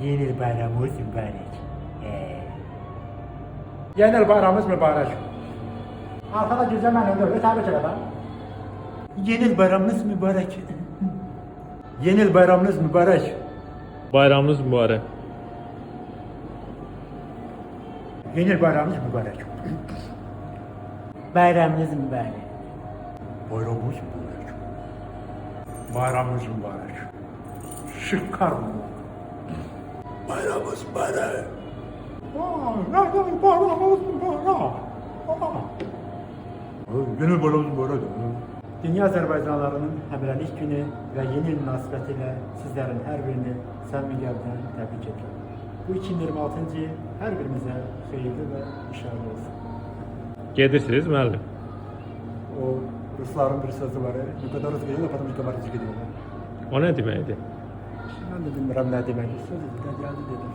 Yeni bayramımız mübarek. Yeni bayramımız mübarek. Arkada güzel ben öldürdü. Tabii ki adam. Yeni bayramınız mübarek. Yeni bayramınız mübarek. Bayramınız mübarek. Yeni bayramımız mübarek. Bayramınız mübarek. Bayramımız mübarek. Bayramımız mübarek. Şıkkar mı? Bayramımız mübarek. Bayramımız mübarek. Yeni bayramımız mübarek. Dünya Azerbaycanlılarının həmrəylik günü və yeni il münasibətilə sizlərin hər birini səmimi qəlbdən təbrik edirəm. Bu 2026-cı il hər birimizə xeyirli və işarəli olsun. Gedirsiniz müəllim. O Rusların bir sözü var, "Yukarıda Rus geliyor, потом yukarı gidiyorlar." O ne deməkdir? Ben de bilmirəm nə demək. Söz idi, gəldi dedim.